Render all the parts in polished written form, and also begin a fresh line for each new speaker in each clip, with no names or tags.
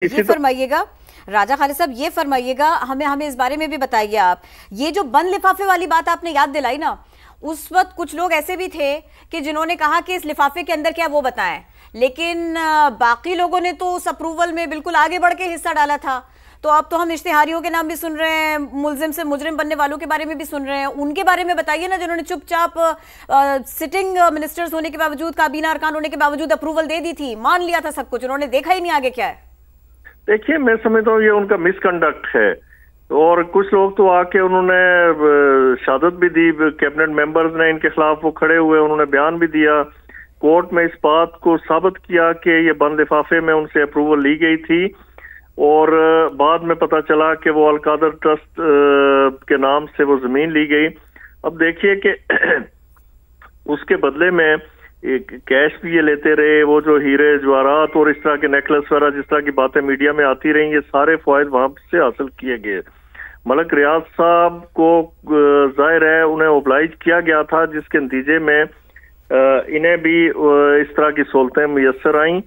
ये फरमाइएगा राजा खालिद साहब, ये फरमाइएगा, हमें हमें इस बारे में भी बताइए आप। ये जो बंद लिफाफे वाली बात आपने याद दिलाई ना, उस वक्त कुछ लोग ऐसे भी थे कि जिन्होंने कहा कि इस लिफाफे के अंदर क्या वो बताएं, लेकिन बाकी लोगों ने तो उस अप्रूवल में बिल्कुल आगे बढ़ के हिस्सा डाला था। तो अब तो हम इश्तिहारियों के नाम भी सुन रहे हैं, मुलजिम से मुजरिम बनने वालों के बारे में भी सुन रहे हैं। उनके बारे में बताइए ना, जिन्होंने चुपचाप सिटिंग मिनिस्टर्स होने के बावजूद, काबीना अरकान होने के बावजूद अप्रूवल दे दी थी, मान लिया था सब कुछ, उन्होंने देखा ही नहीं आगे क्या है।
देखिए, मैं समझता हूँ ये उनका मिसकंडक्ट है। और कुछ लोग तो आके उन्होंने शहादत भी दी, कैबिनेट मेंबर्स ने इनके खिलाफ वो खड़े हुए, उन्होंने बयान भी दिया, कोर्ट में इस बात को साबित किया कि ये बंद लिफाफे में उनसे अप्रूवल ली गई थी। और बाद में पता चला कि वो अलकादर ट्रस्ट के नाम से वो जमीन ली गई। अब देखिए कि उसके बदले में कैश भी ये लेते रहे, वो जो हीरे जवाहरात और इस तरह के नेकलेस वगैरह जिस तरह की बातें मीडिया में आती रही, ये सारे फायदे वहां से हासिल किए गए। मलक रियाज साहब को जाहिर है उन्हें ओब्लाइज किया गया था, जिसके नतीजे में इन्हें भी इस तरह की सहूलतें मुयसर आई।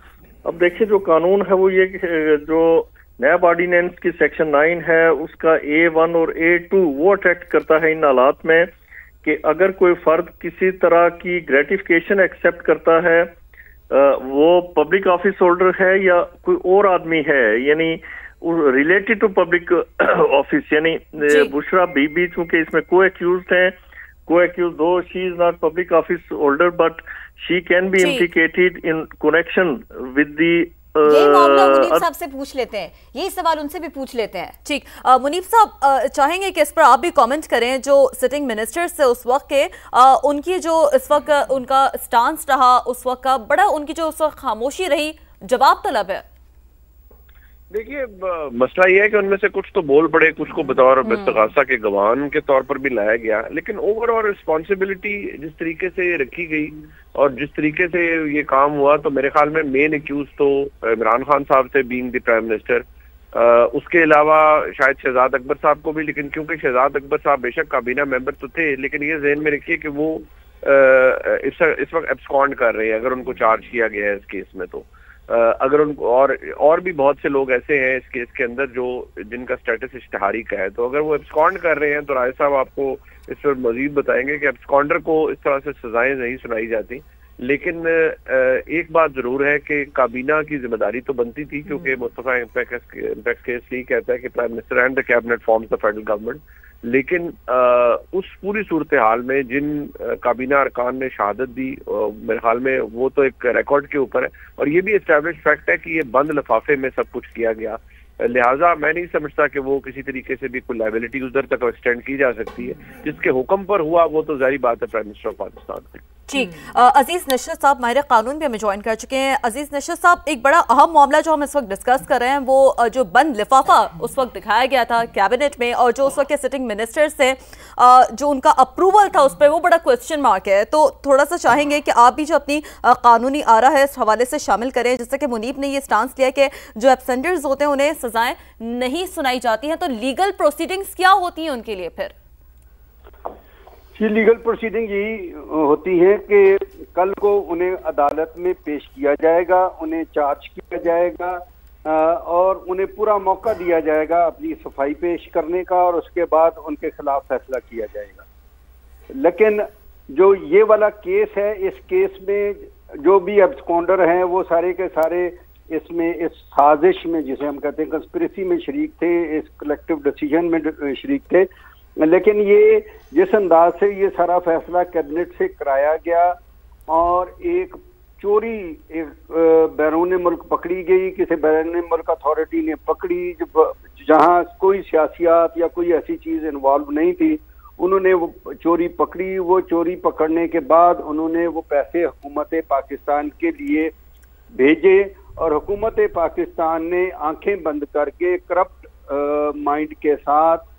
अब देखिए, जो कानून है वो ये, जो नैब ऑर्डिनेंस की सेक्शन 9 है, उसका A1 और A2 वो अट्रैक्ट करता है इन हालात में कि अगर कोई फर्द किसी तरह की ग्रेटिफिकेशन एक्सेप्ट करता है, वो पब्लिक ऑफिस होल्डर है या कोई और आदमी है, यानी रिलेटेड टू पब्लिक ऑफिस, यानी बुशरा बीबी चूंकि इसमें को एक्यूज्ड हैं, को एक्यूज दो she is not public office holder but she can be implicated in connection with the.
यही मामला मुनीब साहब से पूछ लेते हैं, यही सवाल उनसे भी पूछ लेते हैं।
ठीक, मुनीब साहब चाहेंगे कि इस पर आप भी कमेंट करें। जो सिटिंग मिनिस्टर्स थे उस वक्त के, उनकी जो इस वक्त उनका स्टांस रहा उस वक्त का, बड़ा उनकी जो उस वक्त खामोशी रही, जवाब तलब है।
देखिए, मसला ये है कि उनमें से कुछ तो बोल पड़े, कुछ को बतौर इस्तगासा के गवाह के तौर पर भी लाया गया, लेकिन ओवरऑल रिस्पॉन्सिबिलिटी जिस तरीके से रखी गई और जिस तरीके से ये काम हुआ, तो मेरे ख्याल में मेन एक्यूज तो इमरान खान साहब थे बीइंग द प्राइम मिनिस्टर। उसके अलावा शायद शहजाद अकबर साहब को भी, लेकिन क्योंकि शहजाद अकबर साहब बेशक काबीना मेंबर तो थे, लेकिन ये ज़हन में रखिए कि वो इस वक्त एब्सकॉन्ड कर रहे हैं अगर उनको चार्ज किया गया है इस केस में। तो अगर उनको और भी बहुत से लोग ऐसे हैं इस केस के अंदर जो जिनका स्टेटस इश्तिहारी का है, तो अगर वो एब्सकॉन्ड कर रहे हैं तो राय साहब आपको इस पर मजीद बताएंगे कि एब्सकॉन्डर को इस तरह से सजाएं नहीं सुनाई जाती। लेकिन एक बात जरूर है कि काबीना की जिम्मेदारी तो बनती थी, क्योंकि मुस्तफा इम्पैक्ट केस यही कहता है कि prime minister and the cabinet forms the federal government. लेकिन उस पूरी सूरत हाल में जिन काबीना अरकान ने शहादत दी, मेरे ख्याल में वो तो एक रिकॉर्ड के ऊपर है, और ये भी एस्टैब्लिश फैक्ट है कि ये बंद लिफाफे में सब कुछ किया गया। लिहाजा मैं नहीं समझता कि वो किसी तरीके से भी कोई लायबिलिटी उधर तक एक्सटेंड की जा सकती है। जिसके हुक्म पर हुआ वो तो जाहिर बात है प्राइम मिनिस्टर ऑफ पाकिस्तान।
जी, अजीज नशर साहब माहिर कानून भी हमें ज्वाइन कर चुके हैं। अजीज नशर साहब, एक बड़ा अहम मामला जो हम इस वक्त डिस्कस कर रहे हैं वो जो बंद लिफाफा उस वक्त दिखाया गया था कैबिनेट में, और जो उस वक्त के सिटिंग मिनिस्टर्स थे, जो उनका अप्रूवल था उस पर वो बड़ा क्वेश्चन मार्क है। तो थोड़ा सा चाहेंगे कि आप भी जो अपनी कानूनी आरा है इस हवाले से शामिल करें। जैसे कि मुनीब ने ये स्टांस लिया कि जो एब्सेंडर्स होते हैं उन्हें सजाएं नहीं सुनाई जाती हैं, तो लीगल प्रोसीडिंग्स क्या होती हैं उनके लिए फिर?
ये लीगल प्रोसीडिंग यही होती है कि कल को उन्हें अदालत में पेश किया जाएगा, उन्हें चार्ज किया जाएगा और उन्हें पूरा मौका दिया जाएगा अपनी सफाई पेश करने का, और उसके बाद उनके खिलाफ फैसला किया जाएगा। लेकिन जो ये वाला केस है, इस केस में जो भी एब्सकॉन्डर हैं वो सारे के सारे इसमें इस साजिश में, जिसे हम कहते हैं कंस्पिरेसी में शरीक थे, इस कलेक्टिव डिसीजन में शरीक थे। लेकिन ये जिस अंदाज से ये सारा फैसला कैबिनेट से कराया गया, और एक चोरी एक बैरून मुल्क पकड़ी गई, किसी बैरून मुल्क अथॉरिटी ने पकड़ी जहां कोई सियासियात या कोई ऐसी चीज इन्वॉल्व नहीं थी, उन्होंने वो चोरी पकड़ी। वो चोरी पकड़ने के बाद उन्होंने वो पैसे हुकूमत पाकिस्तान के लिए भेजे, और हुकूमत पाकिस्तान ने आंखें बंद करके करप्ट माइंड के साथ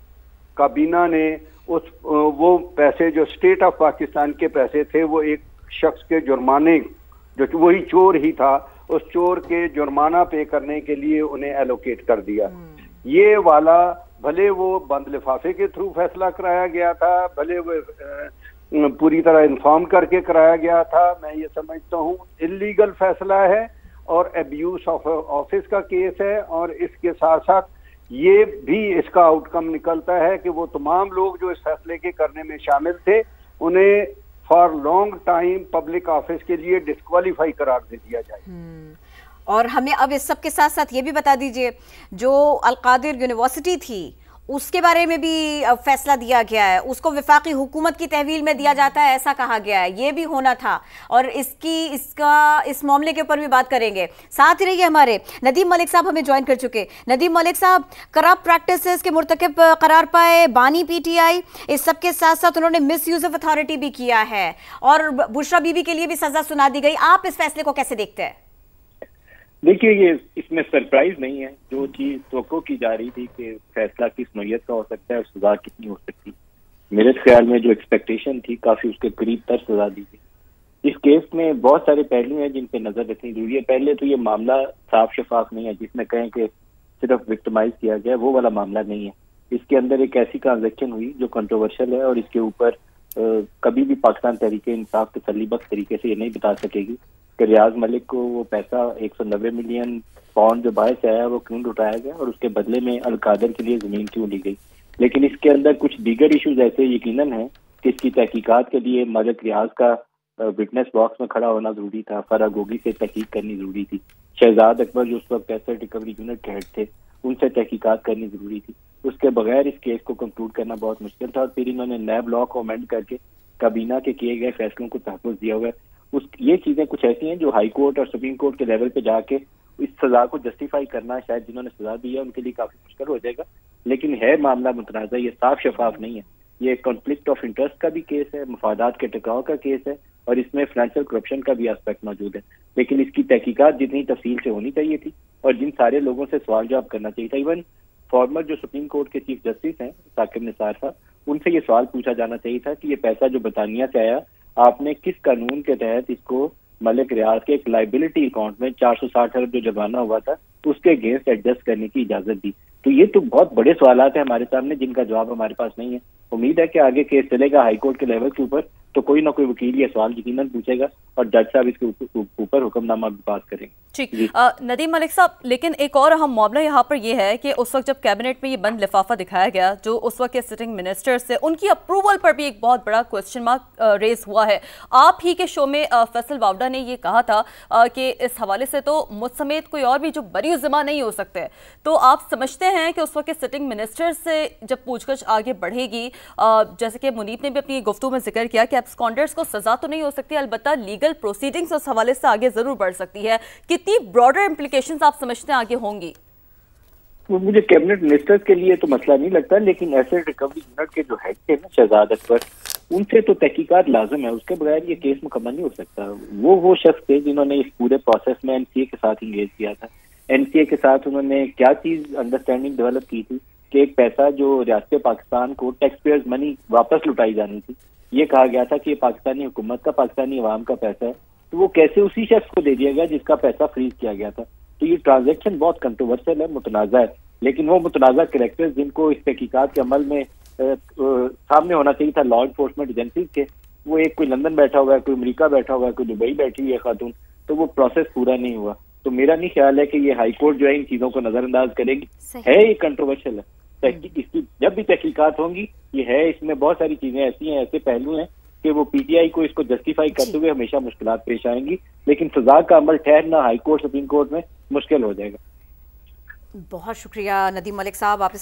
काबीना ने वो पैसे जो स्टेट ऑफ पाकिस्तान के पैसे थे, वो एक शख्स के जुर्माने, जो कि वही चोर ही था, उस चोर के जुर्माना पे करने के लिए उन्हें एलोकेट कर दिया। ये वाला भले वो बंद लिफाफे के थ्रू फैसला कराया गया था, भले वो पूरी तरह इन्फॉर्म करके कराया गया था, मैं ये समझता हूँ इल्लीगल फैसला है। और एब्यूज ऑफ ऑफिस का केस है, और इसके साथ साथ ये भी इसका आउटकम निकलता है कि वो तमाम लोग जो इस फैसले के करने में शामिल थे उन्हें for long time public office के लिए डिस्क्वालीफाई करार दे दिया जाए।
और हमें अब इस सब के साथ साथ ये भी बता दीजिए, जो अल-कादिर यूनिवर्सिटी थी उसके बारे में भी फैसला दिया गया है, उसको वफाकी हुकूमत की तहवील में दिया जाता है ऐसा कहा गया है, ये भी होना था, और इस मामले के ऊपर भी बात करेंगे। साथ ही रहिए हमारे नदीम मलिक साहब हमें ज्वाइन कर चुके। नदीम मलिक साहब, करप्ट प्रैक्टिसेस के मुर्तकिब करार पाए बानी पीटीआई, इस सब के साथ साथ उन्होंने मिस यूज ऑफ अथॉरिटी भी किया है और बुशरा बीबी के लिए भी सजा सुना दी गई। आप इस फैसले को कैसे देखते हैं?
देखिए, ये इसमें सरप्राइज नहीं है। जो चीज तवक्को की जा रही थी कि फैसला किस नौयत का हो सकता है और सजा कितनी हो सकती है, मेरे ख्याल में जो एक्सपेक्टेशन थी काफी उसके करीब तक सजा दी गई। इस केस में बहुत सारे पहलू हैं जिन पे नजर रखनी जरूरी है। पहले तो ये मामला साफ शफाफ नहीं है, जिसमें कहें कि सिर्फ विक्टिमाइज किया गया, वो वाला मामला नहीं है। इसके अंदर एक ऐसी ट्रांजेक्शन हुई जो कंट्रोवर्शियल है और इसके ऊपर कभी भी पाकिस्तान तहरीक इंसाफ तसल्ली बख्श तरीके से ये नहीं बता सकेगी कि रियाज मलिक को वो पैसा 190 मिलियन पाउंड जो बाहर से आया वो क्यों लुटाया गया और उसके बदले में अल-कादिर के लिए जमीन क्यों ली गई। लेकिन इसके अंदर कुछ दीगर इश्यूज ऐसे यकीनन है कि इसकी तहकीकात के लिए मलिक रियाज का विटनेस बॉक्स में खड़ा होना जरूरी था, फरागोगी से तहकीक करनी जरूरी थी, शहजाद अकबर जो उस वक्त एसेट रिकवरी यूनिट के हेड थे उनसे तहकीकात करनी जरूरी थी। उसके बगैर इस केस को कंक्लूड करना बहुत मुश्किल था और फिर इन्होंने नैब लॉ को अमेंड करके काबीना के किए गए फैसलों को तहफ़्फ़ुज़ दिया हुआ है। ये चीजें कुछ ऐसी हैं जो हाई कोर्ट और सुप्रीम कोर्ट के लेवल पे जाके इस सजा को जस्टिफाई करना शायद जिन्होंने सजा दी है उनके लिए काफी मुश्किल हो जाएगा। लेकिन है मामला मुतनाज़ा, ये साफ शफाफ नहीं है। ये कॉन्फ्लिक्ट ऑफ इंटरेस्ट का भी केस है, मफादात के टकराव का केस है और इसमें फाइनेंशियल करप्शन का भी एस्पेक्ट मौजूद है। लेकिन इसकी तहकीकात जितनी तफसील से होनी चाहिए थी और जिन सारे लोगों से सवाल जवाब करना चाहिए था, इवन फॉर्मर जो सुप्रीम कोर्ट के चीफ जस्टिस हैं साकिब निसार साहब, उनसे ये सवाल पूछा जाना चाहिए था कि ये पैसा जो बरतानिया से आया आपने किस कानून के तहत इसको मलिक रियाज के एक लाइबिलिटी अकाउंट में 460 अरब जो जुर्माना हुआ था तो उसके अगेंस्ट एडजस्ट करने की इजाजत दी। तो ये तो बहुत बड़े सवालात है हमारे सामने जिनका जवाब हमारे पास नहीं है। उम्मीद है कि आगे केस चलेगा हाईकोर्ट के लेवल के ऊपर तो कोई ना कोई वकील ये सवाल यकीनन पूछेगा और जज साहब इसके ऊपर हुक्मनामा भी पास करेंगे।
ठीक, नदीम मलिक साहब, लेकिन एक और अहम मामला यहाँ पर यह है कि उस वक्त जब कैबिनेट में ये बंद लिफाफा दिखाया गया, जो उस वक्त के सिटिंग मिनिस्टर्स थे, उनकी अप्रूवल पर भी एक बहुत बड़ा क्वेश्चन मार्क रेज हुआ है। आप ही के शो में फैसल वावडा ने ये कहा था कि इस हवाले से तो मुझ समेत कोई और भी जो बरी ज़िम्मा नहीं हो सकते। तो आप समझते हैं कि उस वक्त के सिटिंग मिनिस्टर्स से जब पूछगछ आगे बढ़ेगी, जैसे कि मुनीब ने भी अपनी गुफ्तगू में जिक्र किया कि एब्सकॉन्डर्स को सजा तो नहीं हो सकती, अलबत्ता लीगल प्रोसीडिंग्स उस हवाले से आगे जरूर बढ़ सकती है। कितनी ब्रॉडर इंप्लीकेशंस आप समझते हैं आगे होंगी?
वो मुझे कैबिनेट मिनिस्टर्स के लिए तो मसला नहीं लगता, लेकिन एसेट रिकवरी यूनिट के जो हेड थे ना शहजाद अकबर, उनसे तो तहकीकात लाजम है, उसके बगैर ये केस मुकम्मल नहीं हो सकता। वो शख्स थे जिन्होंने इस पूरे प्रोसेस में एनसीए के साथ इंगेज किया था। एनसीए के साथ उन्होंने क्या चीज अंडरस्टैंडिंग डेवलप की थी कि एक पैसा जो रियासत पाकिस्तान को टैक्स पेयर्स मनी वापस लुटाई जानी थी, ये कहा गया था कि ये पाकिस्तानी हुकूमत का, पाकिस्तानी अवाम का पैसा है, तो वो कैसे उसी शख्स को दे दिया गया जिसका पैसा फ्रीज किया गया था। तो ये ट्रांजैक्शन बहुत कंट्रोवर्शियल है, मुतनाज़ा है, लेकिन वो मुतनाज़ा कैरेक्टर्स जिनको इस तहकीकात के अमल में सामने होना चाहिए था लॉ इन्फोर्समेंट एजेंसीज के, वो एक कोई लंदन बैठा हुआ है, कोई अमेरिका बैठा हुआ है, कोई दुबई बैठी हुई है खातून, तो वो प्रोसेस पूरा नहीं हुआ। तो मेरा नहीं ख्याल है कि ये हाई कोर्ट जो है इन चीजों को नजरअंदाज करेगी। है ये कंट्रोवर्शियल है, इसकी जब भी तहकीकात होंगी ये है, इसमें बहुत सारी चीजें ऐसी हैं, ऐसे पहलू हैं कि वो पीटीआई को इसको जस्टिफाई करते हुए हमेशा मुश्किलात पेश आएंगी, लेकिन सजा का अमल ठहरना हाई कोर्ट सुप्रीम कोर्ट में मुश्किल हो जाएगा।
बहुत शुक्रिया नदीम मलिक साहब, आप